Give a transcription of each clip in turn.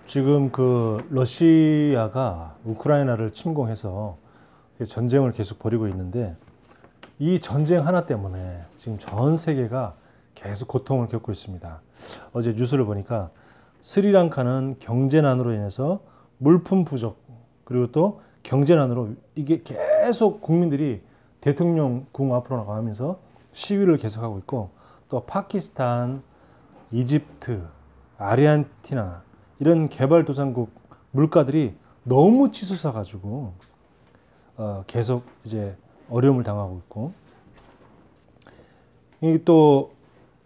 지금 그 러시아가 우크라이나를 침공해서 전쟁을 계속 벌이고 있는데 이 전쟁 하나 때문에 지금 전 세계가 계속 고통을 겪고 있습니다. 어제 뉴스를 보니까 스리랑카는 경제난으로 인해서 물품 부족 그리고 또 경제난으로 이게 계속 국민들이 대통령 궁 앞으로 나가면서 시위를 계속하고 있고 또 파키스탄, 이집트, 아르헨티나 이런 개발도상국 물가들이 너무 치솟아 가지고 계속 이제 어려움을 당하고 있고 이 또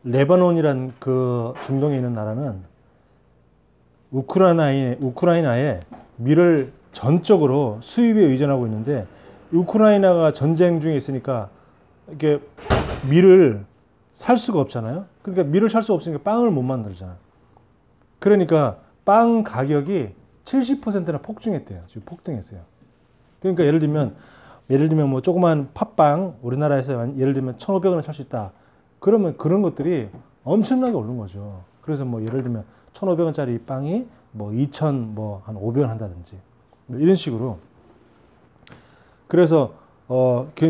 레바논이란 그 중동에 있는 나라는 우크라이나의 밀을 전적으로 수입에 의존하고 있는데 우크라이나가 전쟁 중에 있으니까 이게 밀을 살 수가 없잖아요. 그러니까 밀을 살 수가 없으니까 빵을 못 만들잖아. 그러니까 빵 가격이 70%나 폭증했대요. 지금 폭등했어요. 그러니까 예를 들면 뭐 조그만 팥빵 우리나라에서 예를 들면 1,500원에 살 수 있다. 그러면 그런 것들이 엄청나게 오른 거죠. 그래서 뭐 예를 들면 1,500원짜리 빵이 뭐 2,000 뭐 한 500원 한다든지 뭐 이런 식으로. 그래서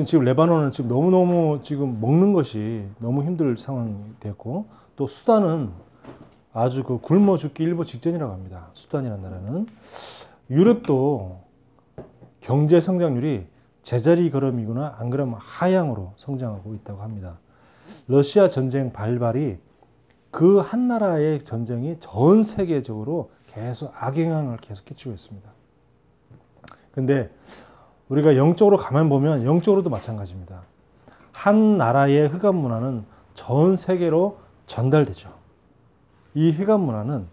지금 레바논은 지금 너무너무 지금 먹는 것이 너무 힘들 상황이 됐고 또 수단은 아주 그 굶어 죽기 일보 직전이라고 합니다. 수단이라는 나라는. 유럽도 경제 성장률이 제자리 걸음이거나 안 그러면 하향으로 성장하고 있다고 합니다. 러시아 전쟁 발발이 그 한 나라의 전쟁이 전 세계적으로 계속 악영향을 계속 끼치고 있습니다. 근데 우리가 영적으로 가만 보면 영적으로도 마찬가지입니다. 한 나라의 흑암 문화는 전 세계로 전달되죠. 이 흑암 문화는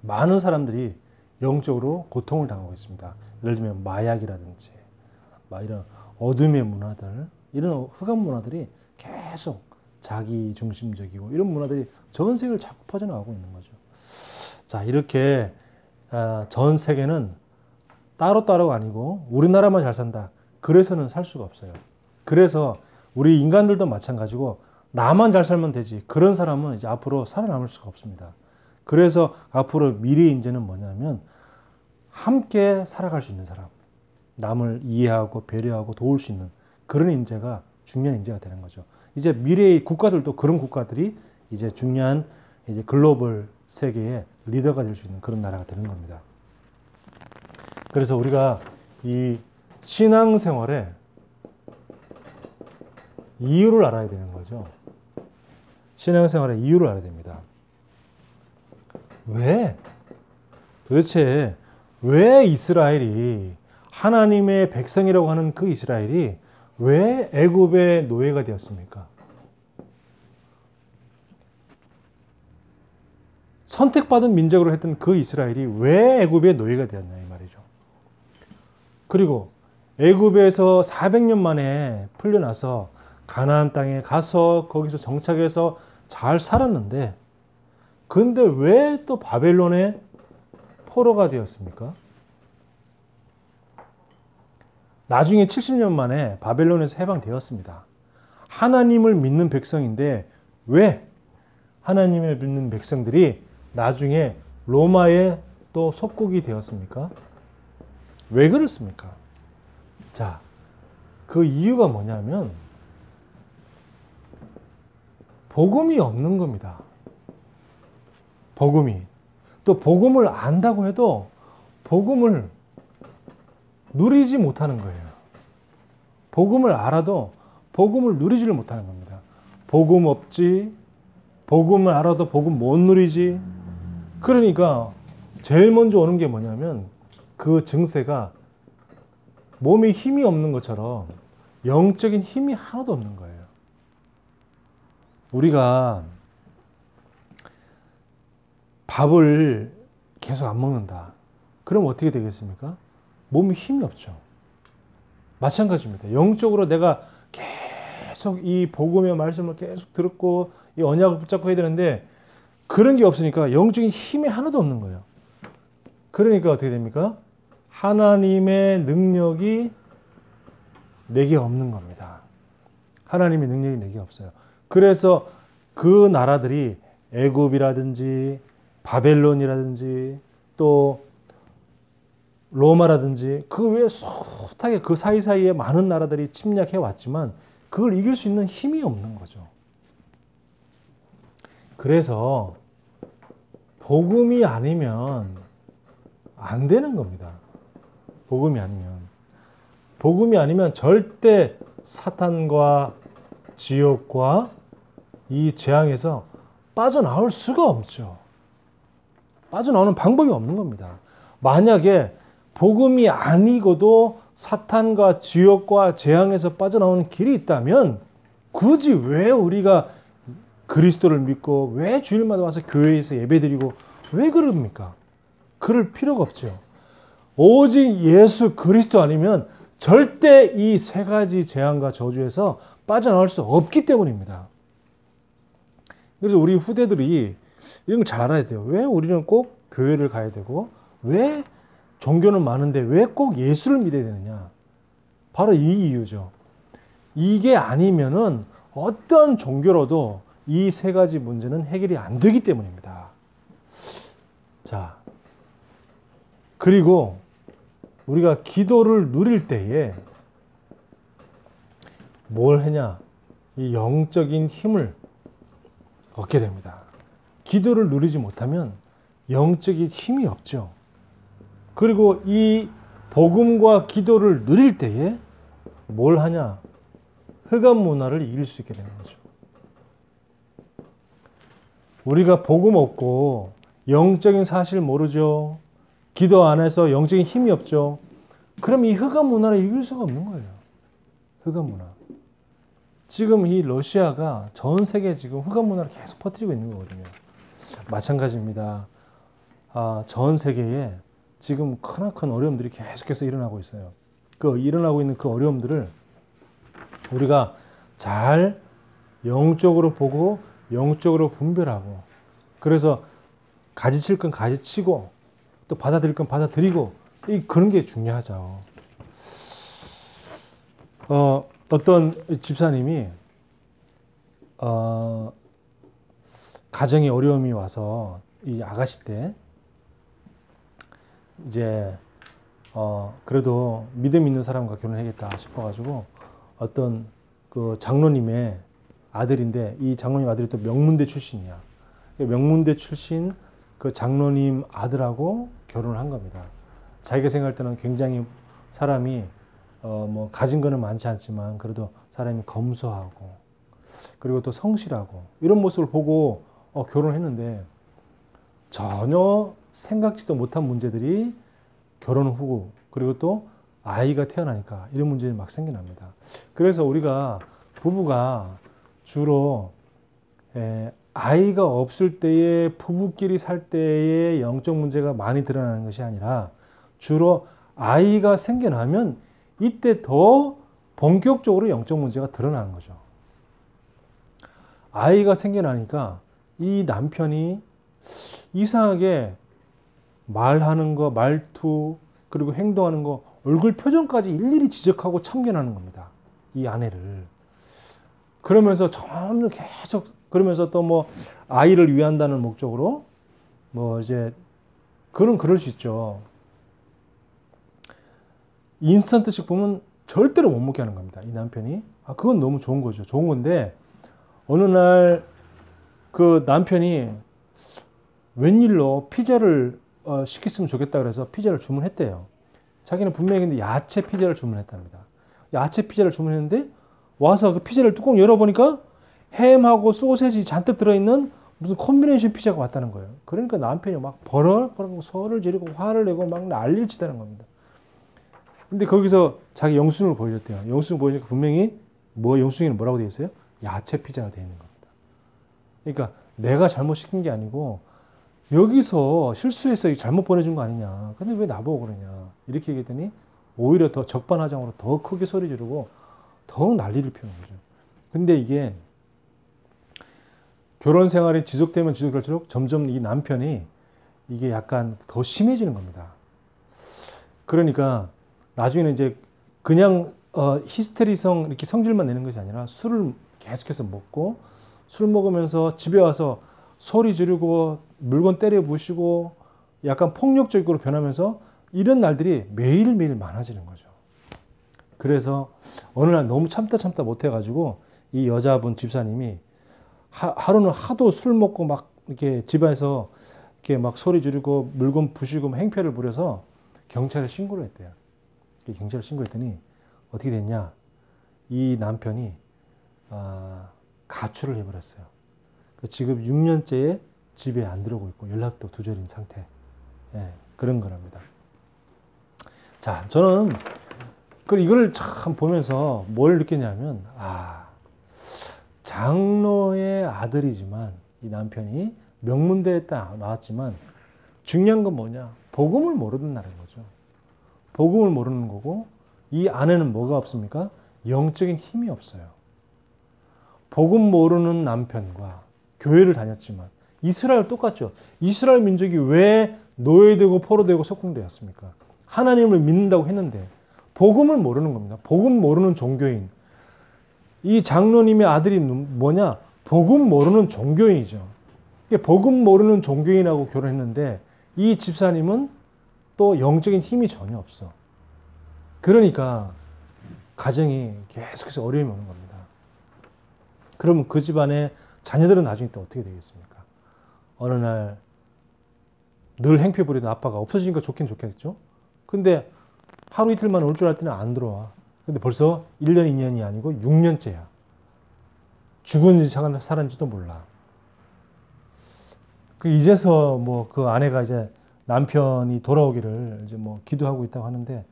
많은 사람들이 영적으로 고통을 당하고 있습니다. 예를 들면 마약이라든지 이런 어둠의 문화들, 이런 흑암 문화들이 계속 자기 중심적이고 이런 문화들이 전 세계를 자꾸 퍼져나가고 있는 거죠. 자, 이렇게 전 세계는 따로따로가 아니고 우리나라만 잘 산다. 그래서는 살 수가 없어요. 그래서 우리 인간들도 마찬가지고 나만 잘 살면 되지. 그런 사람은 이제 앞으로 살아남을 수가 없습니다. 그래서 앞으로 미래 인재는 뭐냐면 함께 살아갈 수 있는 사람. 남을 이해하고 배려하고 도울 수 있는 그런 인재가 중요한 인재가 되는 거죠. 이제 미래의 국가들도 그런 국가들이 이제 중요한 이제 글로벌 세계의 리더가 될 수 있는 그런 나라가 되는 겁니다. 그래서 우리가 이 신앙생활에 이유를 알아야 되는 거죠. 신앙생활의 이유를 알아야 됩니다. 도대체 왜 이스라엘이 하나님의 백성이라고 하는 그 이스라엘이 왜 애굽의 노예가 되었습니까? 선택받은 민족으로 했던 그 이스라엘이 왜 애굽의 노예가 되었냐 이 말이죠. 그리고 애굽에서 400년 만에 풀려나서 가나안 땅에 가서 거기서 정착해서 잘 살았는데 근데 왜 또 바벨론의 포로가 되었습니까? 나중에 70년 만에 바벨론에서 해방되었습니다. 하나님을 믿는 백성인데 왜 하나님을 믿는 백성들이 나중에 로마의 또 속국이 되었습니까? 왜 그렇습니까? 자, 그 이유가 뭐냐면 복음이 없는 겁니다. 복음이. 또 복음을 안다고 해도 복음을 누리지 못하는 거예요. 복음을 알아도 복음을 누리지를 못하는 겁니다. 복음 없지, 복음을 알아도 복음 못 누리지. 그러니까 제일 먼저 오는 게 뭐냐면 그 증세가 몸에 힘이 없는 것처럼 영적인 힘이 하나도 없는 거예요. 우리가 밥을 계속 안 먹는다. 그럼 어떻게 되겠습니까? 몸에 힘이 없죠. 마찬가지입니다. 영적으로 내가 계속 이 복음의 말씀을 계속 듣고 이 언약을 붙잡고 해야 되는데 그런 게 없으니까 영적인 힘이 하나도 없는 거예요. 그러니까 어떻게 됩니까? 하나님의 능력이 내게 없는 겁니다. 하나님의 능력이 내게 없어요. 그래서 그 나라들이 애굽이라든지 바벨론이라든지 또 로마라든지 그 외에 숱하게 그 사이사이에 많은 나라들이 침략해 왔지만 그걸 이길 수 있는 힘이 없는 거죠. 그래서 복음이 아니면 안 되는 겁니다. 복음이 아니면. 복음이 아니면 절대 사탄과 지옥과 이 재앙에서 빠져나올 수가 없죠. 빠져나오는 방법이 없는 겁니다. 만약에 복음이 아니고도 사탄과 지옥과 재앙에서 빠져나오는 길이 있다면 굳이 왜 우리가 그리스도를 믿고 왜 주일마다 와서 교회에서 예배드리고 왜 그럽니까? 그럴 필요가 없죠. 오직 예수 그리스도 아니면 절대 이 세 가지 재앙과 저주에서 빠져나올 수 없기 때문입니다. 그래서 우리 후대들이 이런 걸 잘 알아야 돼요. 왜 우리는 꼭 교회를 가야 되고 왜 종교는 많은데 왜 꼭 예수를 믿어야 되느냐? 바로 이 이유죠. 이게 아니면은 어떤 종교로도 이 세 가지 문제는 해결이 안 되기 때문입니다. 자, 그리고 우리가 기도를 누릴 때에 뭘 하냐? 이 영적인 힘을 얻게 됩니다. 기도를 누리지 못하면 영적인 힘이 없죠. 그리고 이 복음과 기도를 누릴 때에 뭘 하냐? 흑암 문화를 이길 수 있게 되는 거죠. 우리가 복음 없고 영적인 사실 모르죠. 기도 안 해서 영적인 힘이 없죠. 그럼 이 흑암 문화를 이길 수가 없는 거예요. 흑암 문화. 지금 이 러시아가 전 세계에 지금 흑암 문화를 계속 퍼뜨리고 있는 거거든요. 마찬가지입니다. 전 세계에 지금 크나큰 어려움들이 계속해서 일어나고 있어요. 그 일어나고 있는 그 어려움들을 우리가 잘 영적으로 보고 영적으로 분별하고 그래서 가지칠 건 가지치고 또 받아들일 건 받아들이고 그런 게 중요하죠. 어떤 집사님이 가정에 어려움이 와서 이 아가씨 때 이제 그래도 믿음 있는 사람과 결혼하겠다 싶어가지고 어떤 그 장로님의 아들인데 이 장로님 아들이 또 명문대 출신이야. 명문대 출신 그 장로님 아들하고 결혼을 한 겁니다. 자기가 생각할 때는 굉장히 사람이 뭐 가진 거는 많지 않지만 그래도 사람이 검소하고 그리고 또 성실하고 이런 모습을 보고 결혼했는데 전혀 생각지도 못한 문제들이 결혼 후 그리고 또 아이가 태어나니까 이런 문제들이 막 생겨납니다. 그래서 우리가 부부가 주로 아이가 없을 때에 부부끼리 살 때의 영적 문제가 많이 드러나는 것이 아니라 주로 아이가 생겨나면 이때 더 본격적으로 영적 문제가 드러나는 거죠. 아이가 생겨나니까 이 남편이 이상하게 말하는 거, 말투, 그리고 행동하는 거, 얼굴 표정까지 일일이 지적하고 참견하는 겁니다. 이 아내를. 그러면서 점점 계속 그러면서 또 뭐 아이를 위한다는 목적으로 뭐 이제 그럴 수 있죠. 인스턴트 식품은 절대로 못 먹게 하는 겁니다. 이 남편이. 그건 너무 좋은 거죠. 좋은 건데 어느 날 그 남편이 웬일로 피자를 시켰으면 좋겠다 그래서 피자를 주문했대요. 자기는 분명히 근데 야채 피자를 주문했답니다. 야채 피자를 주문했는데 와서 그 피자를 뚜껑 열어보니까 햄하고 소세지 잔뜩 들어있는 무슨 콤비네이션 피자가 왔다는 거예요. 그러니까 남편이 막 버럭버럭 소를 지르고 화를 내고 막 난리를 치다는 겁니다. 근데 거기서 자기 영수증을 보여줬대요. 영수증 보여주니까 분명히 영수증에는 뭐라고 되어 있어요? 야채 피자가 되어 있는 겁니다. 그러니까 내가 잘못 시킨 게 아니고 여기서 실수해서 잘못 보내준 거 아니냐. 근데 왜 나보고 그러냐. 이렇게 얘기했더니 오히려 더 적반하장으로 더 크게 소리 지르고 더욱 난리를 피우는 거죠. 근데 이게 결혼 생활이 지속되면 지속될수록 점점 이 남편이 이게 약간 더 심해지는 겁니다. 그러니까 나중에는 이제 그냥 히스테리성 이렇게 성질만 내는 것이 아니라 술을 계속해서 먹고 술 먹으면서 집에 와서 소리 지르고 물건 때려 부시고 약간 폭력적으로 변하면서 이런 날들이 매일매일 많아지는 거죠. 그래서 어느 날 너무 참다 못해가지고 이 여자분 집사님이 하루는 하도 술 먹고 막 이렇게 집안에서 이렇게 막 소리 지르고 물건 부시고 행패를 부려서 경찰에 신고를 했대요. 경찰에 신고했더니 어떻게 됐냐? 이 남편이 가출을 해버렸어요. 지금 6년째에 집에 안 들어오고 있고 연락도 두절인 상태. 예, 그런 거랍니다. 자, 저는 이걸 참 보면서 뭘 느꼈냐면, 장로의 아들이지만 이 남편이 명문대에 딱 나왔지만 중요한 건 뭐냐? 복음을 모른다는 거죠. 복음을 모르는 거고 이 안에는 뭐가 없습니까? 영적인 힘이 없어요. 복음 모르는 남편과 교회를 다녔지만 이스라엘 똑같죠. 이스라엘 민족이 왜 노예되고 포로되고 속궁되었습니까? 하나님을 믿는다고 했는데 복음을 모르는 겁니다. 복음 모르는 종교인. 이 장로님의 아들이 뭐냐? 복음 모르는 종교인이죠. 복음 모르는 종교인하고 결혼했는데 이 집사님은 또 영적인 힘이 전혀 없어. 그러니까 가정이 계속해서 어려움이 오는 겁니다. 그러면 그 집안의 자녀들은 나중에 또 어떻게 되겠습니까? 어느 날 늘 행패 부리던 아빠가 없어지니까 좋긴 좋겠죠. 근데 하루 이틀만 올 줄 알 때는 안 들어와. 근데 벌써 1년, 2년이 아니고 6년째야. 죽은지 살았는지도 몰라. 이제서 뭐 그 아내가 이제 남편이 돌아오기를 이제 뭐 기도하고 있다고 하는데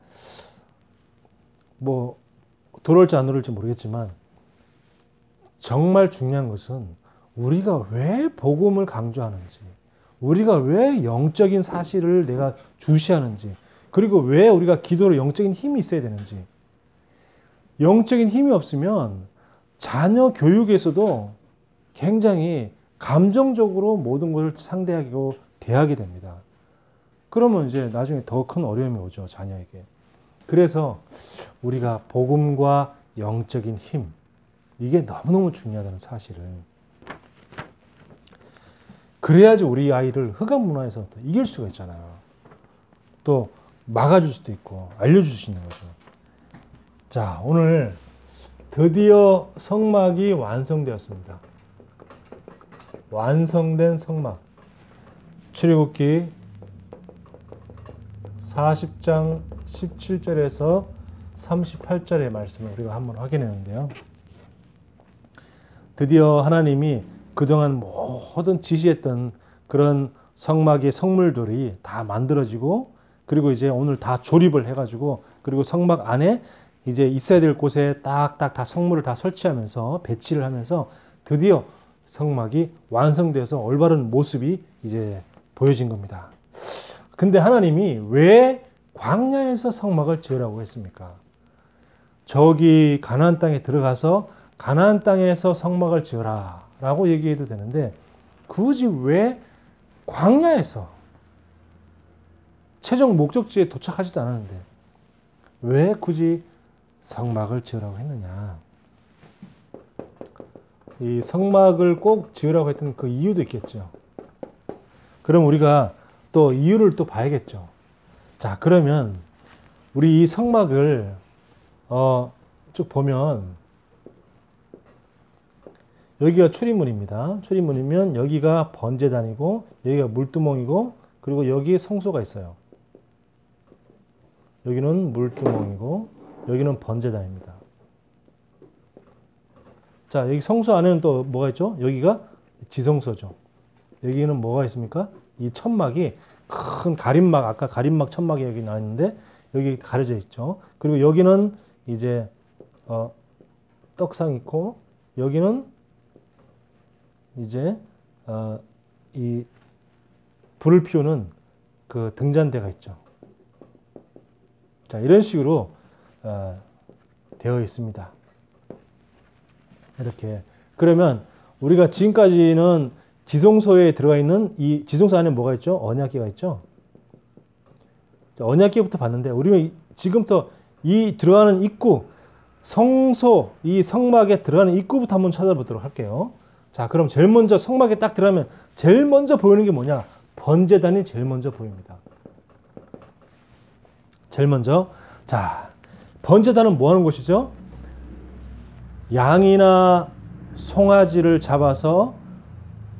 뭐 돌아올지 안 돌아올지 모르겠지만 정말 중요한 것은 우리가 왜 복음을 강조하는지, 우리가 왜 영적인 사실을 내가 주시하는지, 그리고 왜 우리가 기도로 영적인 힘이 있어야 되는지. 영적인 힘이 없으면 자녀 교육에서도 굉장히 감정적으로 모든 것을 상대하고 대하게 됩니다. 그러면 이제 나중에 더 큰 어려움이 오죠, 자녀에게. 그래서 우리가 복음과 영적인 힘, 이게 너무너무 중요하다는 사실을. 그래야지 우리 아이를 흑암 문화에서 또 이길 수가 있잖아요. 또 막아줄 수도 있고 알려줄 수 있는 거죠. 자, 오늘 드디어 성막이 완성되었습니다. 완성된 성막. 출애굽기 40장 17절에서 38절의 말씀을 우리가 한번 확인했는데요. 드디어 하나님이 그동안 모든 지시했던 그런 성막의 성물들이 다 만들어지고, 그리고 이제 오늘 다 조립을 해가지고, 그리고 성막 안에 이제 있어야 될 곳에 딱딱 다 성물을 다 설치하면서 배치를 하면서 드디어 성막이 완성돼서 올바른 모습이 이제 보여진 겁니다. 근데 하나님이 왜 광야에서 성막을 지으라고 했습니까? 저기 가나안 땅에 들어가서 가나안 땅에서 성막을 지으라 라고 얘기해도 되는데 굳이 왜 광야에서, 최종 목적지에 도착하지도 않았는데 왜 굳이 성막을 지으라고 했느냐? 이 성막을 꼭 지으라고 했던 그 이유도 있겠죠. 그럼 우리가 또 이유를 또 봐야겠죠. 자, 그러면 우리 이 성막을 쭉 보면 여기가 출입문입니다. 출입문이면 여기가 번제단이고 여기가 물두멍이고 그리고 여기 성소가 있어요. 여기는 물두멍이고 여기는 번제단입니다. 자, 여기 성소 안에는 또 뭐가 있죠? 여기가 지성소죠. 여기는 뭐가 있습니까? 이 천막이 큰 가림막, 아까 가림막 천막이 여기 나왔는데 여기 가려져 있죠. 그리고 여기는 이제 떡상 있고 여기는 이제 이 불을 피우는 그 등잔대가 있죠. 자, 이런 식으로 되어 있습니다. 이렇게. 그러면 우리가 지금까지는 지성소에 들어가 있는 이 지성소 안에 뭐가 있죠? 언약궤가 있죠. 자, 언약궤부터 봤는데 우리는 지금부터 이 들어가는 입구, 성소, 이 성막에 들어가는 입구부터 한번 찾아보도록 할게요. 자, 그럼 제일 먼저 성막에 딱 들어가면 제일 먼저 보이는 게 뭐냐? 번제단이 제일 먼저 보입니다. 제일 먼저. 자, 번제단은 뭐 하는 곳이죠? 양이나 송아지를 잡아서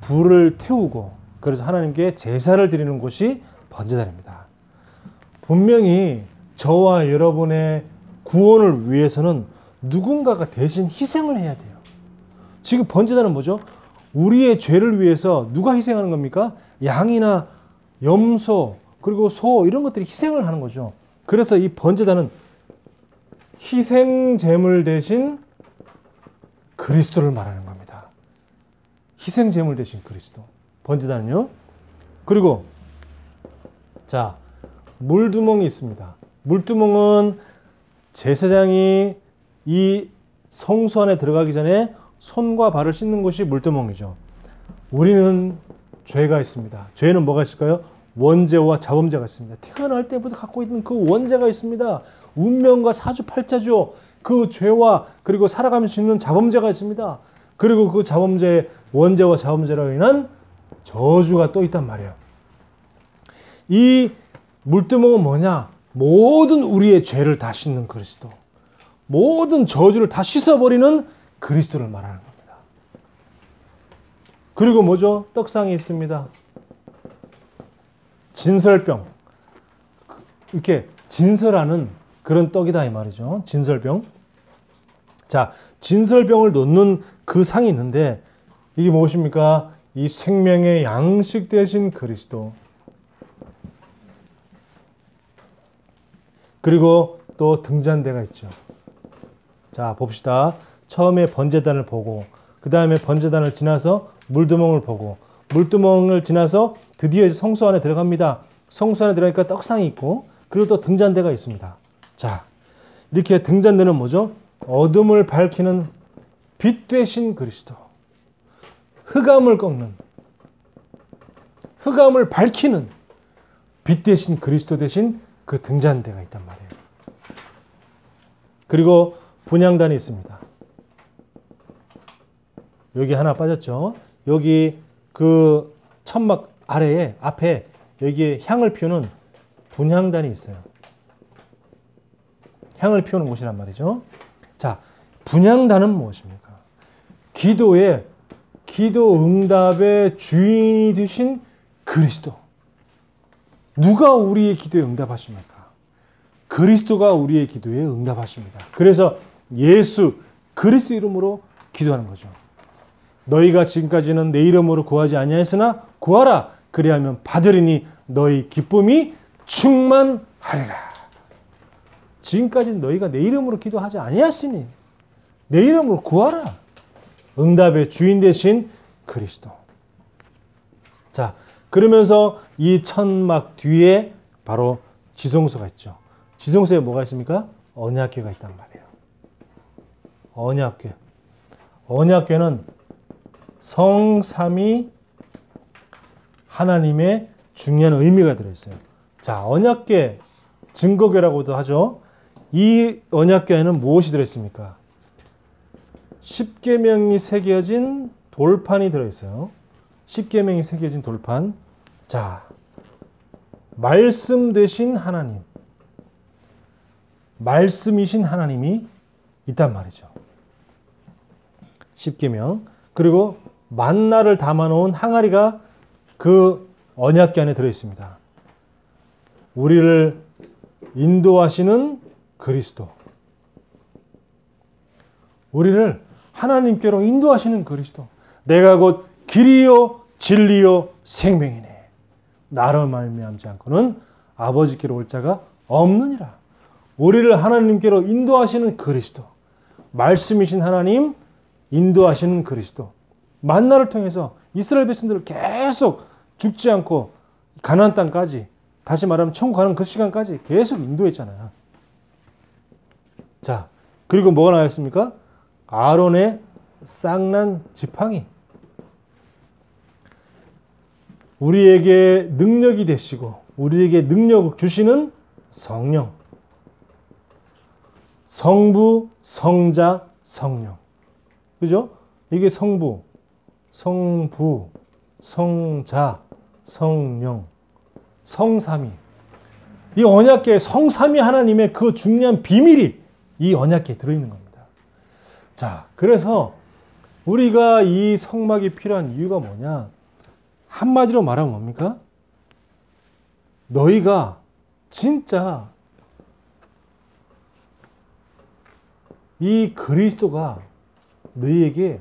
불을 태우고 그래서 하나님께 제사를 드리는 곳이 번제단입니다. 분명히 저와 여러분의 구원을 위해서는 누군가가 대신 희생을 해야 돼요. 지금 번제단은 뭐죠? 우리의 죄를 위해서 누가 희생하는 겁니까? 양이나 염소 그리고 소 이런 것들이 희생을 하는 거죠. 그래서 이 번제단은 희생 제물 대신 그리스도를 말하는 겁니다. 희생 제물 대신 그리스도. 번제단은요. 그리고 자, 물두멍이 있습니다. 물두멍은 제사장이 이 성소 안에 들어가기 전에 손과 발을 씻는 곳이 물두멍이죠. 우리는 죄가 있습니다. 죄는 뭐가 있을까요? 원죄와 자범죄가 있습니다. 태어날 때부터 갖고 있는 그 원죄가 있습니다. 운명과 사주팔자죠. 그 죄와 그리고 살아가면서 있는 자범죄가 있습니다. 그리고 그 자범죄, 원죄와 자범죄로 인한 저주가 또 있단 말이에요. 이 물두멍은 뭐냐? 모든 우리의 죄를 다 씻는 그리스도. 모든 저주를 다 씻어버리는 그리스도를 말하는 겁니다. 그리고 뭐죠? 떡상이 있습니다. 진설병. 이렇게 진설하는 그런 떡이다 이 말이죠. 진설병. 자, 진설병을 놓는 그 상이 있는데 이게 무엇입니까? 이 생명의 양식 되신 그리스도. 그리고 또 등잔대가 있죠. 자, 봅시다. 처음에 번제단을 보고 그 다음에 번제단을 지나서 물두멍을 보고 물두멍을 지나서 드디어 성소 안에 들어갑니다. 성소 안에 들어가니까 떡상이 있고 그리고 또 등잔대가 있습니다. 자, 이렇게 등잔대는 뭐죠? 어둠을 밝히는 빛 되신 그리스도. 흑암을 꺾는, 흑암을 밝히는 빛 되신 그리스도 대신 그 등잔대가 있단 말이에요. 그리고 분향단이 있습니다. 여기 하나 빠졌죠. 여기 그 천막 아래에 앞에 여기에 향을 피우는 분향단이 있어요. 향을 피우는 곳이란 말이죠. 자, 분향단은 무엇입니까? 기도의 기도 응답의 주인이 되신 그리스도. 누가 우리의 기도에 응답하십니까? 그리스도가 우리의 기도에 응답하십니다. 그래서 예수 그리스도 이름으로 기도하는 거죠. 너희가 지금까지는 내 이름으로 구하지 아니하였으나 구하라. 그리하면 받으리니 너희 기쁨이 충만하리라. 지금까지는 너희가 내 이름으로 기도하지 아니하였으니 내 이름으로 구하라. 응답의 주인 되신 그리스도. 자, 그러면서 이 천막 뒤에 바로 지성소가 있죠. 지성소에 뭐가 있습니까? 언약궤가 있단 말이에요. 언약궤. 언약궤는 성삼위 하나님의 중요한 의미가 들어있어요. 자, 언약궤, 증거궤라고도 하죠. 이 언약궤에는 무엇이 들어있습니까? 십계명이 새겨진 돌판이 들어있어요. 십계명이 새겨진 돌판. 자, 말씀 되신 하나님, 말씀이신 하나님이 있단 말이죠. 십계명. 그리고 만나를 담아놓은 항아리가 그 언약궤 안에 들어있습니다. 우리를 인도하시는 그리스도. 우리를 하나님께로 인도하시는 그리스도. 내가 곧 길이요 진리요 생명이네. 나로 말미암지 않고는 아버지께로 올 자가 없느니라. 우리를 하나님께로 인도하시는 그리스도. 말씀이신 하나님, 인도하시는 그리스도. 만나를 통해서 이스라엘 백성들을 계속 죽지 않고 가나안 땅까지, 다시 말하면 천국 가는 그 시간까지 계속 인도했잖아요. 자, 그리고 뭐가 나왔습니까? 아론의 쌍난 지팡이. 우리에게 능력이 되시고 우리에게 능력을 주시는 성령. 성부, 성자, 성령. 그죠? 이게 성부, 성부, 성자, 성령, 성삼위. 이 언약계에 성삼위 하나님의 그 중요한 비밀이 이 언약계에 들어있는 겁니다. 자, 그래서 우리가 이 성막이 필요한 이유가 뭐냐? 한마디로 말하면 뭡니까? 너희가 진짜 이 그리스도가 너희에게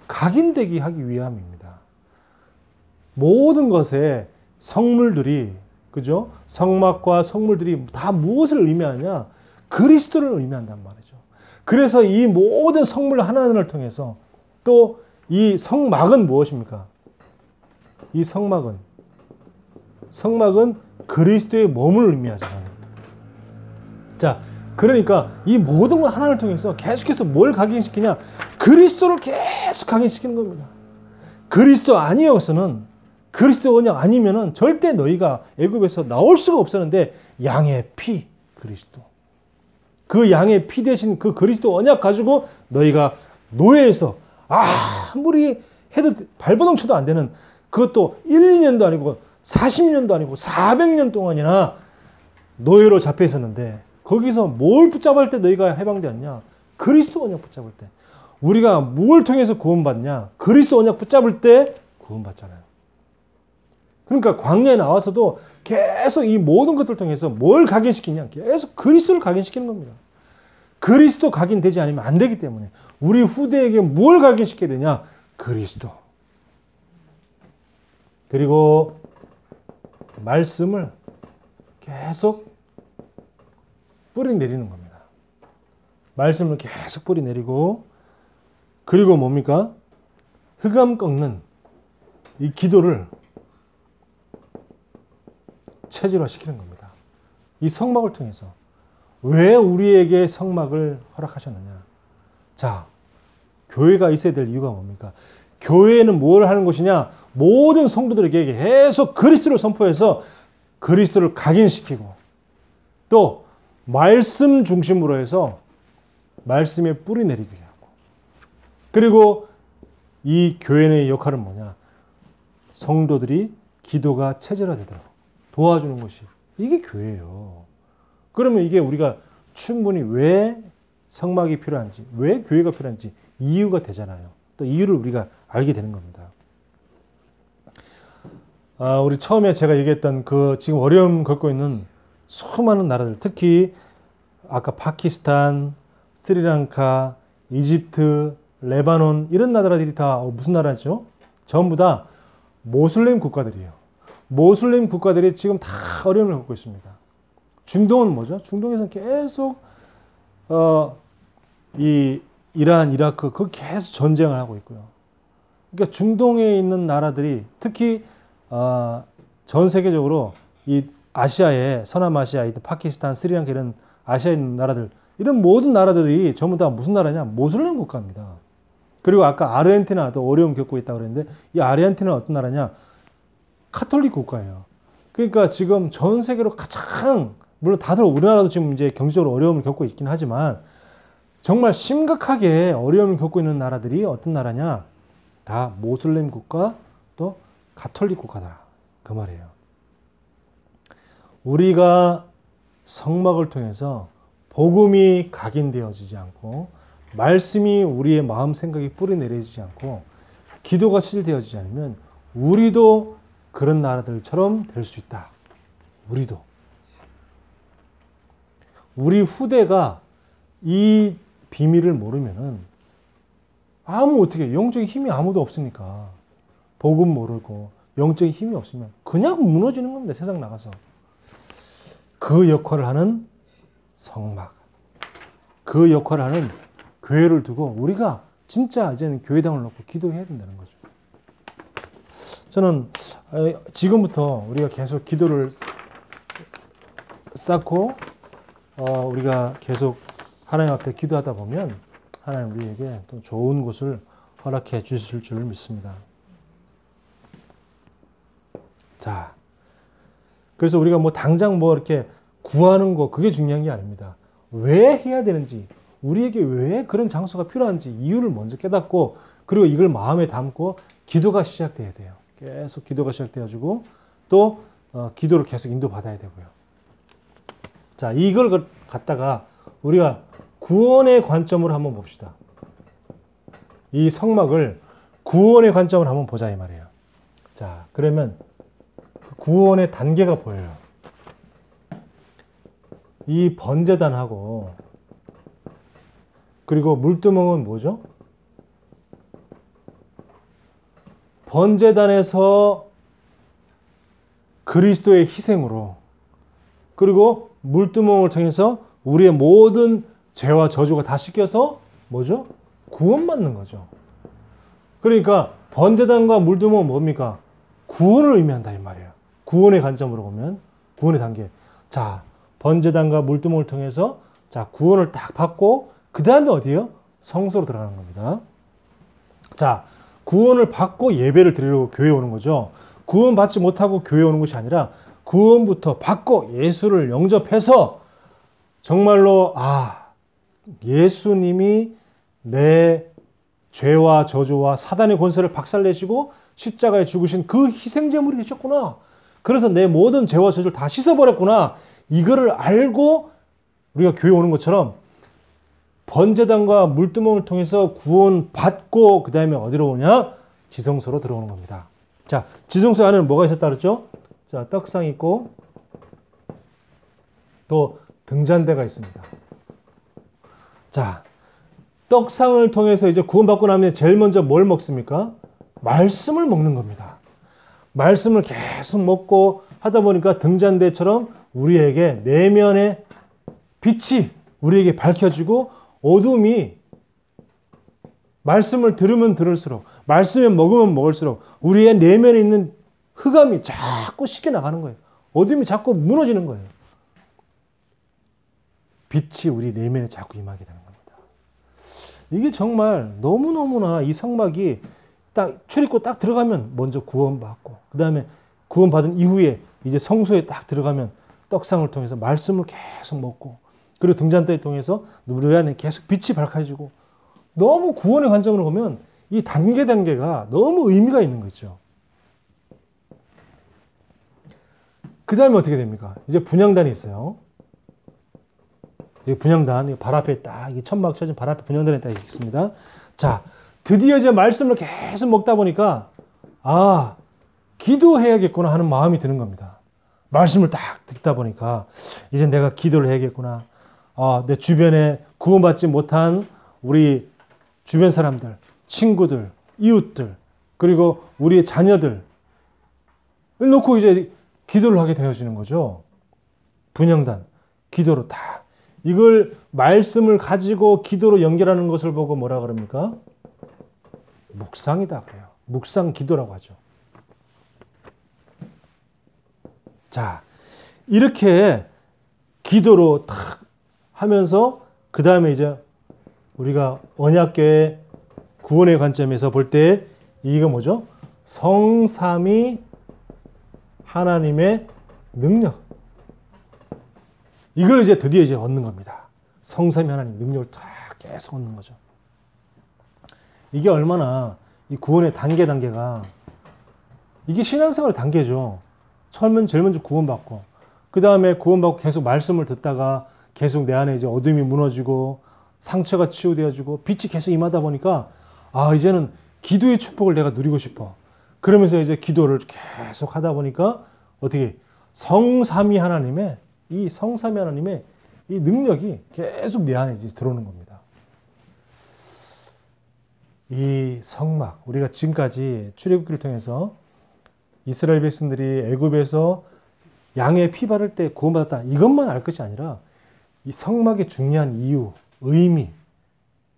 각인되게 하기 위함입니다. 모든 것에 성물들이, 그죠? 성막과 성물들이 다 무엇을 의미하냐? 그리스도를 의미한단 말이죠. 그래서 이 모든 성물 하나하나를 통해서 또 이 성막은 무엇입니까? 이 성막은 그리스도의 몸을 의미하잖아요. 자, 그러니까 이 모든 것 하나를 통해서 계속해서 뭘 각인시키냐? 그리스도를 계속 각인시키는 겁니다. 그리스도 아니어서는, 그리스도 언약 아니면은 절대 너희가 애굽에서 나올 수가 없었는데, 양의 피, 그리스도. 그 양의 피 대신 그 그리스도 언약 가지고 너희가 노예에서 아무리 해도 발버둥 쳐도 안 되는, 그것도 1, 2년도 아니고 40년도 아니고 400년 동안이나 노예로 잡혀 있었는데, 거기서 뭘 붙잡을 때 너희가 해방되었냐? 그리스도 언약 붙잡을 때. 우리가 뭘 통해서 구원받냐? 그리스도 언약 붙잡을 때 구원받잖아요. 그러니까 광야에 나와서도 계속 이 모든 것들을 통해서 뭘 각인시키냐? 계속 그리스도를 각인시키는 겁니다. 그리스도 각인되지 않으면 안 되기 때문에 우리 후대에게 뭘 각인시켜야 되냐? 그리스도. 그리고 말씀을 계속 뿌리 내리는 겁니다. 말씀을 계속 뿌리 내리고, 그리고 뭡니까? 흑암 꺾는 이 기도를 체질화시키는 겁니다. 이 성막을 통해서. 왜 우리에게 성막을 허락하셨느냐? 자, 교회가 있어야 될 이유가 뭡니까? 교회는 뭘 하는 것이냐? 모든 성도들에게 계속 그리스도를 선포해서 그리스도를 각인시키고, 또 말씀 중심으로 해서 말씀에 뿌리 내리게 하고, 그리고 이 교회의 역할은 뭐냐? 성도들이 기도가 체질화되도록 도와주는 것이, 이게 교회예요. 그러면 이게 우리가 충분히 왜 성막이 필요한지, 왜 교회가 필요한지 이유가 되잖아요. 또 이유를 우리가 알게 되는 겁니다. 우리 처음에 제가 얘기했던 그 지금 어려움 겪고 있는 수많은 나라들, 특히 아까 파키스탄, 스리랑카, 이집트, 레바논, 이런 나라들이 다 무슨 나라죠? 전부 다 모슬림 국가들이에요. 모슬림 국가들이 지금 다 어려움을 겪고 있습니다. 중동은 뭐죠? 중동에서는 계속 이 이란, 이라크 그 계속 전쟁을 하고 있고요. 그러니까 중동에 있는 나라들이 특히 전 세계적으로 이 아시아에, 서남아시아에 파키스탄, 스리랑카 이런 아시아에 있는 나라들, 이런 모든 나라들이 전부 다 무슨 나라냐? 모슬림 국가입니다. 그리고 아까 아르헨티나도 어려움 겪고 있다고 그랬는데, 이 아르헨티나는 어떤 나라냐? 카톨릭 국가예요. 그러니까 지금 전 세계로 가장, 물론 다들 우리나라도 지금 이제 경제적으로 어려움을 겪고 있긴 하지만, 정말 심각하게 어려움을 겪고 있는 나라들이 어떤 나라냐? 다 모슬림 국가, 또 가톨릭 국가다. 그 말이에요. 우리가 성막을 통해서 복음이 각인되어지지 않고, 말씀이 우리의 마음 생각이 뿌리 내려지지 않고, 기도가 실되어지지 않으면 우리도 그런 나라들처럼 될 수 있다. 우리도. 우리 후대가 이 비밀을 모르면은 어떻게 영적인 힘이 아무도 없으니까, 복음 모르고 영적인 힘이 없으면 그냥 무너지는 겁니다. 세상 나가서. 그 역할을 하는 성막, 그 역할을 하는 교회를 두고 우리가 진짜 이제는 교회당을 놓고 기도해야 된다는 거죠. 저는 지금부터 우리가 계속 기도를 쌓고 우리가 계속 하나님 앞에 기도하다 보면 하나님 우리에게 또 좋은 곳을 허락해 주실 줄 믿습니다. 자, 그래서 우리가 뭐 당장 뭐 이렇게 구하는 거, 그게 중요한 게 아닙니다. 왜 해야 되는지, 우리에게 왜 그런 장소가 필요한지 이유를 먼저 깨닫고 그리고 이걸 마음에 담고 기도가 시작돼야 돼요. 계속 기도가 시작돼가지고 또 기도를 계속 인도받아야 되고요. 자, 이걸 갖다가 우리가 구원의 관점으로 한번 봅시다. 이 성막을 구원의 관점으로 한번 보자 이 말이에요. 자, 그러면 구원의 단계가 보여요. 이 번제단하고 그리고 물두멍은 뭐죠? 번제단에서 그리스도의 희생으로 그리고 물두멍을 통해서 우리의 모든 죄와 저주가 다 씻겨서 뭐죠? 구원받는 거죠. 그러니까 번제단과 물두멍은 뭡니까? 구원을 의미한다 이 말이에요. 구원의 관점으로 보면 구원의 단계. 자, 번제단과 물두멍을 통해서 자 구원을 딱 받고 그 다음에 어디에요? 성소로 들어가는 겁니다. 자, 구원을 받고 예배를 드리려고 교회에 오는 거죠. 구원 받지 못하고 교회에 오는 것이 아니라 구원부터 받고 예수를 영접해서 정말로 예수님이 내 죄와 저주와 사단의 권세를 박살내시고 십자가에 죽으신 그 희생제물이 되셨구나. 그래서 내 모든 죄와 저주를 다 씻어버렸구나. 이거를 알고 우리가 교회 오는 것처럼 번제단과 물두멍을 통해서 구원받고 그 다음에 어디로 오냐? 지성소로 들어오는 겁니다. 자, 지성소 안에는 뭐가 있었다 그랬죠? 자, 떡상 있고 또 등잔대가 있습니다. 자, 떡상을 통해서 이제 구원받고 나면 제일 먼저 뭘 먹습니까? 말씀을 먹는 겁니다. 말씀을 계속 먹고 하다 보니까 등잔대처럼 우리에게 내면의 빛이 우리에게 밝혀지고 어둠이 말씀을 들으면 들을수록 말씀을 먹으면 먹을수록 우리의 내면에 있는 흑암이 자꾸 씻겨나가는 거예요. 어둠이 자꾸 무너지는 거예요. 빛이 우리 내면에 자꾸 임하게 되는 겁니다. 이게 정말 너무너무나 이 성막이 딱 출입구 딱 들어가면 먼저 구원받고 그 다음에 구원받은 이후에 이제 성소에 딱 들어가면 떡상을 통해서 말씀을 계속 먹고 그리고 등잔대를 통해서 우리 안에 계속 빛이 밝아지고 너무 구원의 관점으로 보면 이 단계가 너무 의미가 있는 거죠. 그 다음에 어떻게 됩니까? 이제 분향단이 있어요. 이 분향단, 발 앞에 딱 천막 쳐진 발 앞에 분향단이 딱 있습니다. 자, 드디어 이제 말씀을 계속 먹다 보니까 기도해야겠구나 하는 마음이 드는 겁니다. 말씀을 딱 듣다 보니까 이제 내가 기도를 해야겠구나. 내 주변에 구원받지 못한 우리 주변 사람들, 친구들, 이웃들, 그리고 우리의 자녀들을 놓고 이제 기도를 하게 되어지는 거죠. 분향단, 기도로 다. 이걸 말씀을 가지고 기도로 연결하는 것을 보고 뭐라 그럽니까? 묵상이다 그래요. 묵상 기도라고 하죠. 자, 이렇게 기도로 탁 하면서 그 다음에 이제 우리가 언약궤의 구원의 관점에서 볼 때 이게 뭐죠? 성삼위 하나님의 능력. 이걸 이제 드디어 이제 얻는 겁니다. 성삼위 하나님 능력을 탁 계속 얻는 거죠. 이게 얼마나 이 구원의 단계가 이게 신앙생활의 단계죠. 처음엔 제일 먼저 구원받고 그 다음에 구원받고 계속 말씀을 듣다가 계속 내 안에 이제 어둠이 무너지고 상처가 치유되어지고 빛이 계속 임하다 보니까 이제는 기도의 축복을 내가 누리고 싶어. 그러면서 이제 기도를 계속 하다 보니까 어떻게 성삼위 하나님의 이 능력이 계속 내 안에 이제 들어오는 겁니다. 이 성막, 우리가 지금까지 출애굽기를 통해서 이스라엘 백성들이 애굽에서 양의 피 바를 때 구원받았다. 이것만 알 것이 아니라 이 성막의 중요한 이유, 의미,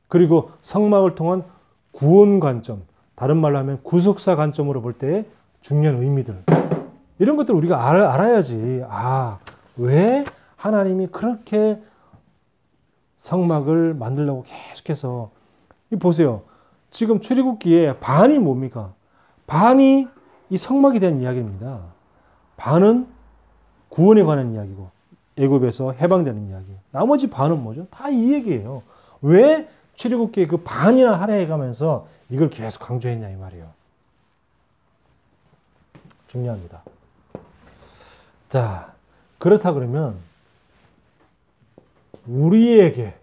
그리고 성막을 통한 구원 관점, 다른 말로 하면 구속사 관점으로 볼 때의 중요한 의미들. 이런 것들을 우리가 알아야지. 왜 하나님이 그렇게 성막을 만들려고 계속해서 보세요. 지금 출애굽기에 반이 뭡니까? 반이 이 성막에 대한 이야기입니다. 반은 구원에 관한 이야기고 애굽에서 해방되는 이야기. 나머지 반은 뭐죠? 다 이 얘기예요. 왜 출애굽기의 그 반이나 할애해가면서 이걸 계속 강조했냐 이 말이에요. 중요합니다. 자, 그렇다 그러면 우리에게,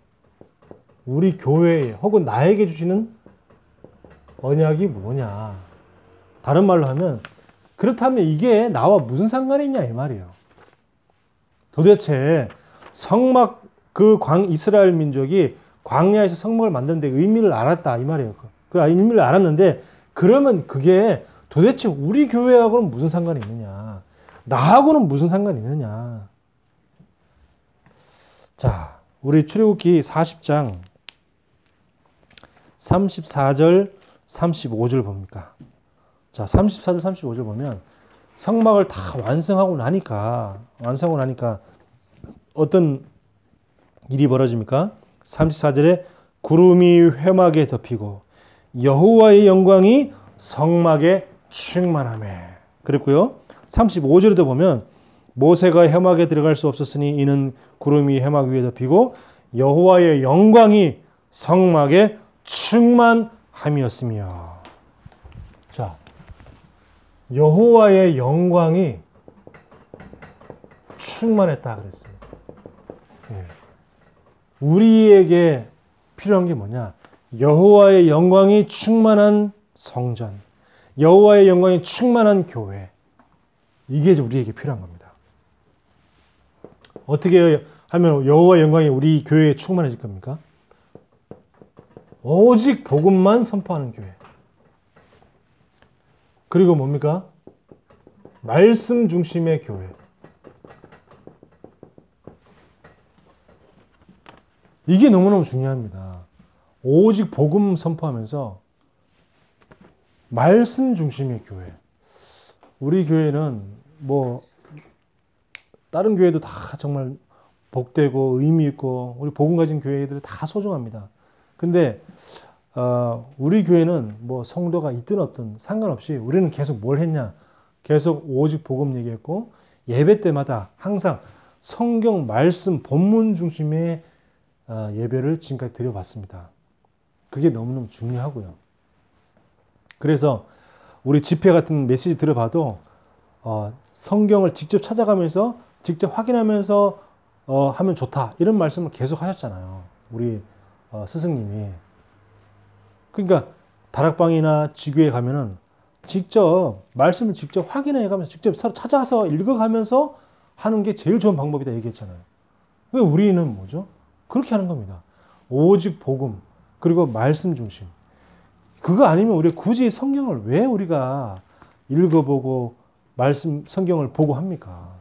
우리 교회에 혹은 나에게 주시는 언약이 뭐냐. 다른 말로 하면 그렇다면 이게 나와 무슨 상관이 있냐 이 말이에요. 도대체 성막, 이스라엘 민족이 광야에서 성막을 만드는데 의미를 알았다 이 말이에요. 그 의미를 알았는데 그러면 그게 도대체 우리 교회하고는 무슨 상관이 있느냐. 나하고는 무슨 상관이 있느냐. 자, 우리 출애굽기 40장 34절 35절 봅니까? 자, 34절 35절 보면 성막을 다 완성하고 나니까 어떤 일이 벌어집니까? 34절에 구름이 회막에 덮이고 여호와의 영광이 성막에 충만하매. 그랬고요. 35절에도 보면 모세가 회막에 들어갈 수 없었으니 이는 구름이 회막 위에 덮이고 여호와의 영광이 성막에 충만함이었으며. 자, 여호와의 영광이 충만했다 그랬습니다. 예. 우리에게 필요한 게 뭐냐? 여호와의 영광이 충만한 성전, 여호와의 영광이 충만한 교회. 이게 우리에게 필요한 겁니다. 어떻게 하면 여호와의 영광이 우리 교회에 충만해질 겁니까? 오직 복음만 선포하는 교회. 그리고 뭡니까? 말씀 중심의 교회. 이게 너무너무 중요합니다. 오직 복음 선포하면서 말씀 중심의 교회. 우리 교회는 뭐 다른 교회도 다 정말 복되고 의미 있고 우리 복음 가진 교회들이 다 소중합니다. 근데 우리 교회는 뭐 성도가 있든 없든 상관없이 우리는 계속 뭘 했냐? 계속 오직 복음 얘기했고 예배 때마다 항상 성경 말씀 본문 중심의 예배를 지금까지 드려봤습니다. 그게 너무너무 중요하고요. 그래서 우리 집회 같은 메시지 들어봐도 성경을 직접 찾아가면서 직접 확인하면서 하면 좋다 이런 말씀을 계속 하셨잖아요. 우리 스승님이. 그러니까 다락방이나 지교에 가면은 직접 말씀을 직접 확인해 가면서 직접 찾아서 읽어가면서 하는 게 제일 좋은 방법이다 얘기했잖아요. 왜 우리는 뭐죠? 그렇게 하는 겁니다. 오직 복음 그리고 말씀 중심. 그거 아니면 우리 굳이 성경을 왜 우리가 읽어보고 말씀 성경을 보고 합니까?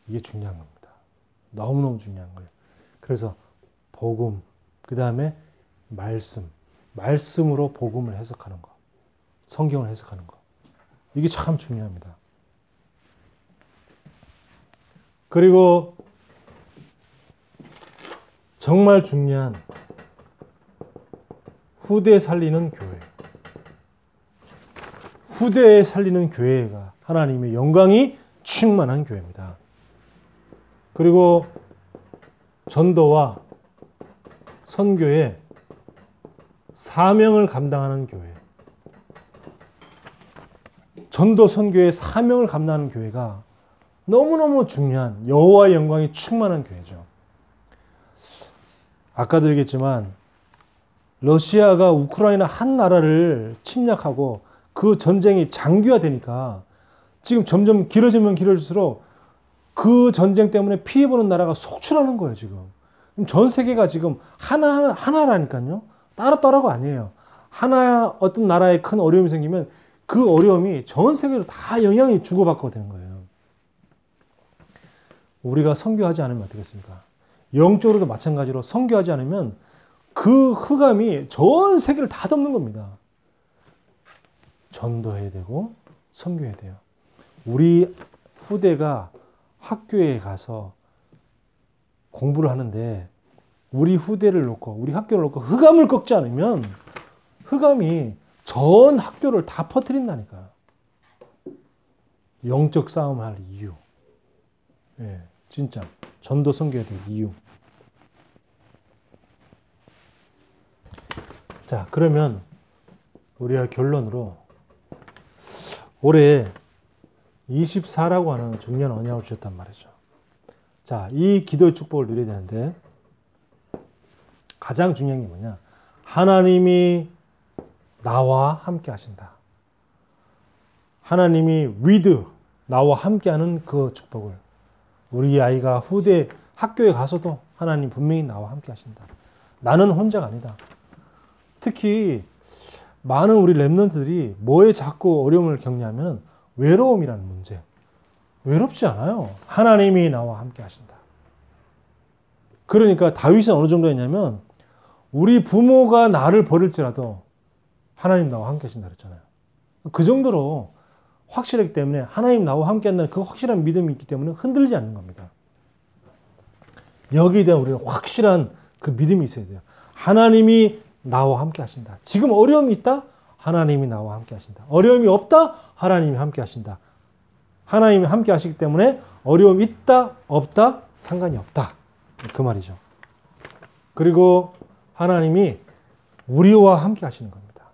이게 중요한 겁니다. 너무너무 중요한 거예요. 그래서 복음, 그 다음에 말씀으로 복음을 해석하는 거, 성경을 해석하는 거. 이게 참 중요합니다. 그리고 정말 중요한 후대 살리는 교회. 후대에 살리는 교회가 하나님의 영광이 충만한 교회입니다. 그리고 전도와 선교의 사명을 감당하는 교회. 전도 선교의 사명을 감당하는 교회가 너무너무 중요한 여호와의 영광이 충만한 교회죠. 아까도 얘기했지만 러시아가 우크라이나 한 나라를 침략하고 그 전쟁이 장기화되니까 지금 점점 길어지면 길어질수록 그 전쟁 때문에 피해보는 나라가 속출하는 거예요, 지금. 전 세계가 지금 하나라니까요. 따로따로가 아니에요. 어떤 나라에 큰 어려움이 생기면 그 어려움이 전 세계로 다 영향이 주고받고 되는 거예요. 우리가 선교하지 않으면 어떻겠습니까? 영적으로도 마찬가지로 선교하지 않으면 그 흑암이 전 세계를 다 덮는 겁니다. 전도해야 되고 선교해야 돼요. 우리 후대가 학교에 가서 공부를 하는데 우리 후대를 놓고 우리 학교를 놓고 흑암을 꺾지 않으면 흑암이 전 학교를 다 퍼뜨린다니까요. 영적 싸움할 이유. 예, 진짜 전도 선교해야 될 이유. 자, 그러면 우리가 결론으로 올해 24라고 하는 중요한 언약을 주셨단 말이죠. 자, 이 기도의 축복을 누려야 되는데 가장 중요한 게 뭐냐? 하나님이 나와 함께 하신다. 하나님이 with 나와 함께하는 그 축복을 우리 아이가 후대 학교에 가서도 하나님 분명히 나와 함께 하신다. 나는 혼자가 아니다. 특히 많은 우리 랩런트들이 뭐에 자꾸 어려움을 겪냐면 외로움이라는 문제. 외롭지 않아요. 하나님이 나와 함께 하신다. 그러니까 다윗은 어느 정도 했냐면 우리 부모가 나를 버릴지라도 하나님 나와 함께 하신다 그랬잖아요. 그 정도로 확실하기 때문에 하나님 나와 함께 한다는 그 확실한 믿음이 있기 때문에 흔들리지 않는 겁니다. 여기에 대한 우리는 확실한 그 믿음이 있어야 돼요. 하나님이 나와 함께 하신다. 지금 어려움이 있다? 하나님이 나와 함께 하신다. 어려움이 없다? 하나님이 함께 하신다. 하나님이 함께 하시기 때문에 어려움이 있다? 없다? 상관이 없다. 그 말이죠. 그리고 하나님이 우리와 함께 하시는 겁니다.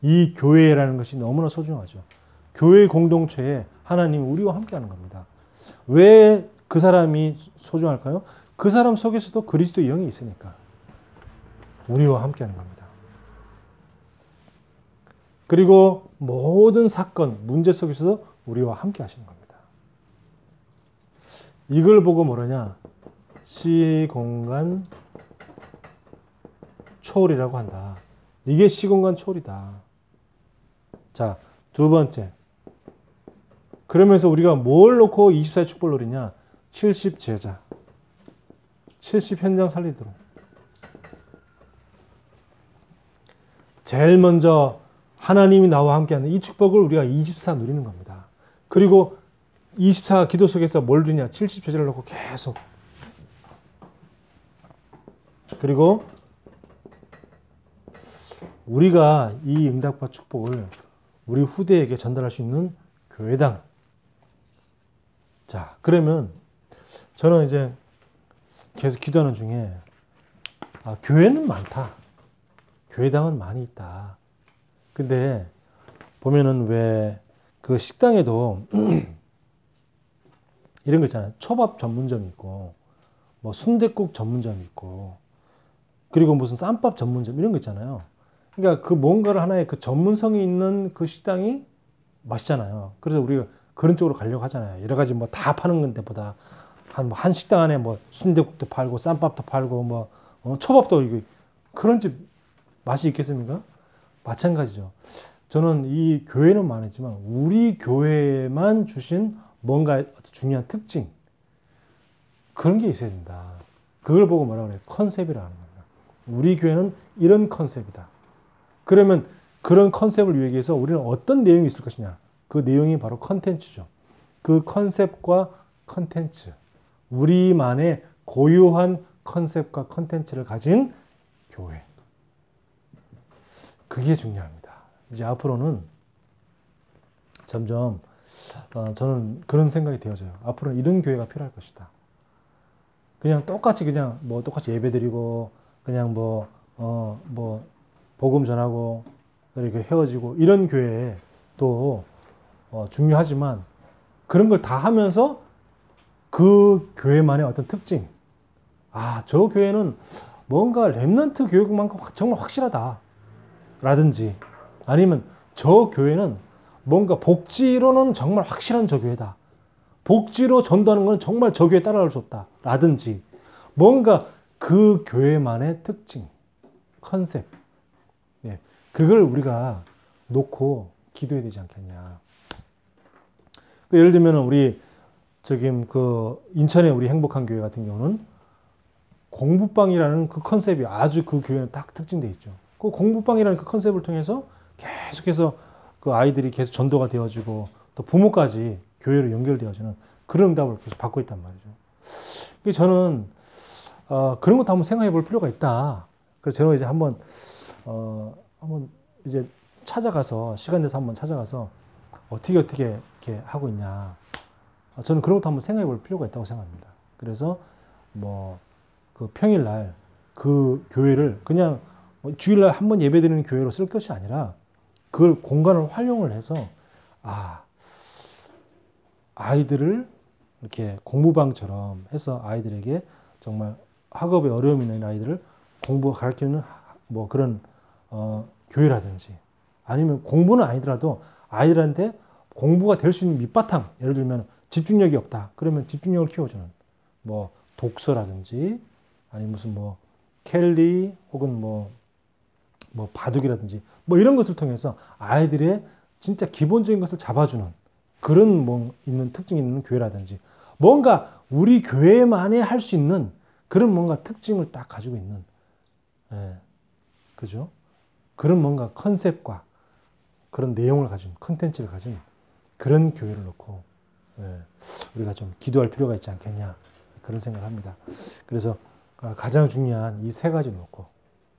이 교회라는 것이 너무나 소중하죠. 교회 공동체에 하나님이 우리와 함께 하는 겁니다. 왜 그 사람이 소중할까요? 그 사람 속에서도 그리스도의 영이 있으니까. 우리와 함께 하는 겁니다. 그리고 모든 사건, 문제 속에서도 우리와 함께 하시는 겁니다. 이걸 보고 뭐라냐? 시공간 초월이라고 한다. 이게 시공간 초월이다. 자, 두 번째. 그러면서 우리가 뭘 놓고 24의 축복을 누리냐? 70 제자. 70 현장 살리도록. 제일 먼저 하나님이 나와 함께하는 이 축복을 우리가 24 누리는 겁니다. 그리고 24 기도 속에서 뭘 누리냐? 70 제자를 놓고 계속. 그리고 우리가 이 응답과 축복을 우리 후대에게 전달할 수 있는 교회당. 자, 그러면 저는 이제 계속 기도하는 중에 교회는 많다. 교회당은 많이 있다. 근데 보면은 왜 그 식당에도 이런 거 있잖아요. 초밥 전문점이 있고 뭐 순댓국 전문점이 있고 그리고 무슨 쌈밥 전문점 이런 거 있잖아요. 그러니까 그 뭔가를 하나의 그 전문성이 있는 그 식당이 맛있잖아요. 그래서 우리가 그런 쪽으로 가려고 하잖아요. 여러 가지 뭐 다 파는 데보다 한 식당 안에 뭐 순댓국도 팔고 쌈밥도 팔고 뭐 초밥도 이거 그런 집 맛이 있겠습니까? 마찬가지죠. 저는 이 교회는 많았지만 우리 교회만 주신 뭔가 중요한 특징 그런 게 있어야 된다. 그걸 보고 뭐라고 그래요? 컨셉이라는 겁니다. 우리 교회는 이런 컨셉이다. 그러면 그런 컨셉을 위해서 우리는 어떤 내용이 있을 것이냐? 그 내용이 바로 컨텐츠죠. 그 컨셉과 컨텐츠. 우리만의 고유한 컨셉과 컨텐츠를 가진 교회. 그게 중요합니다. 이제 앞으로는 점점 저는 그런 생각이 되어져요. 앞으로는 이런 교회가 필요할 것이다. 그냥 똑같이 똑같이 예배드리고 그냥 복음 전하고 이렇게 헤어지고 이런 교회도 중요하지만 그런 걸 다 하면서 그 교회만의 어떤 특징. 저 교회는 뭔가 렘넌트 교육만큼 정말 확실하다. 라든지 아니면 저 교회는 뭔가 복지로는 정말 확실한 저 교회다. 복지로 전도하는 건 정말 저 교회 따라갈 수 없다. 라든지 뭔가 그 교회만의 특징, 컨셉. 예, 그걸 우리가 놓고 기도해야 되지 않겠냐. 예를 들면 우리 인천의 우리 행복한 교회 같은 경우는 공부방이라는 그 컨셉이 아주 그 교회는 딱 특징되어 있죠. 그 공부방이라는 그 컨셉을 통해서 계속해서 그 아이들이 계속 전도가 되어지고 또 부모까지 교회로 연결되어지는 그런 응답을 계속 받고 있단 말이죠. 저는 그런 것도 한번 생각해 볼 필요가 있다. 그래서 저는 이제 한번 이제 찾아가서 시간 내서 한번 찾아가서 어떻게 이렇게 하고 있냐. 저는 그런 것도 한번 생각해 볼 필요가 있다고 생각합니다. 그래서 그 평일날 그 교회를 그냥 주일날 한 번 예배드리는 교회로 쓸 것이 아니라 그걸 공간을 활용을 해서 아이들을 이렇게 공부방처럼 해서 아이들에게 정말 학업에 어려움이 있는 아이들을 공부 가르치는 뭐 그런 교회라든지 아니면 공부는 아니더라도 아이들한테 공부가 될 수 있는 밑바탕, 예를 들면 집중력이 없다. 그러면 집중력을 키워주는 뭐 독서라든지 아니 무슨 뭐 켈리 혹은 뭐 바둑이라든지 뭐 이런 것을 통해서 아이들의 진짜 기본적인 것을 잡아주는 그런 뭐 있는 특징이 있는 교회라든지 뭔가 우리 교회만이 할 수 있는 그런 뭔가 특징을 딱 가지고 있는 그죠? 그런 뭔가 컨셉과 그런 내용을 가진 컨텐츠를 가진 그런 교회를 놓고 우리가 좀 기도할 필요가 있지 않겠냐 그런 생각을 합니다. 그래서 가장 중요한 이 세 가지를 놓고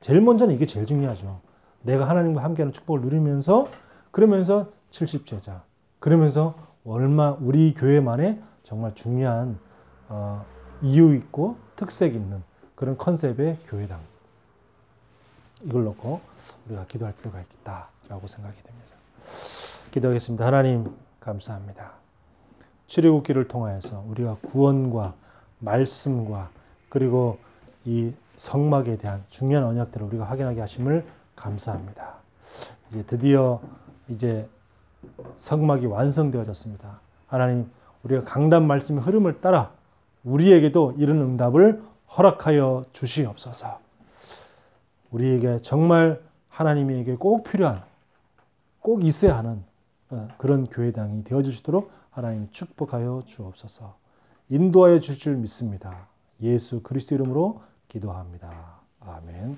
제일 먼저는 이게 제일 중요하죠. 내가 하나님과 함께하는 축복을 누리면서 그러면서 70제자 그러면서 우리 교회만의 정말 중요한 이유 있고 특색 있는 그런 컨셉의 교회당 이걸 놓고 우리가 기도할 필요가 있겠다라고 생각이 됩니다. 기도하겠습니다. 하나님 감사합니다. 출애굽기를 통하여서 우리가 구원과 말씀과 그리고 이 성막에 대한 중요한 언약들을 우리가 확인하게 하심을 감사합니다. 이제 드디어 성막이 완성되어졌습니다. 하나님, 우리가 강단 말씀의 흐름을 따라 우리에게도 이런 응답을 허락하여 주시옵소서. 우리에게 정말 하나님에게 꼭 필요한, 꼭 있어야 하는 그런 교회당이 되어주시도록 하나님 축복하여 주옵소서. 인도하여 주실 줄 믿습니다. 예수 그리스도 이름으로 기도합니다. 아멘.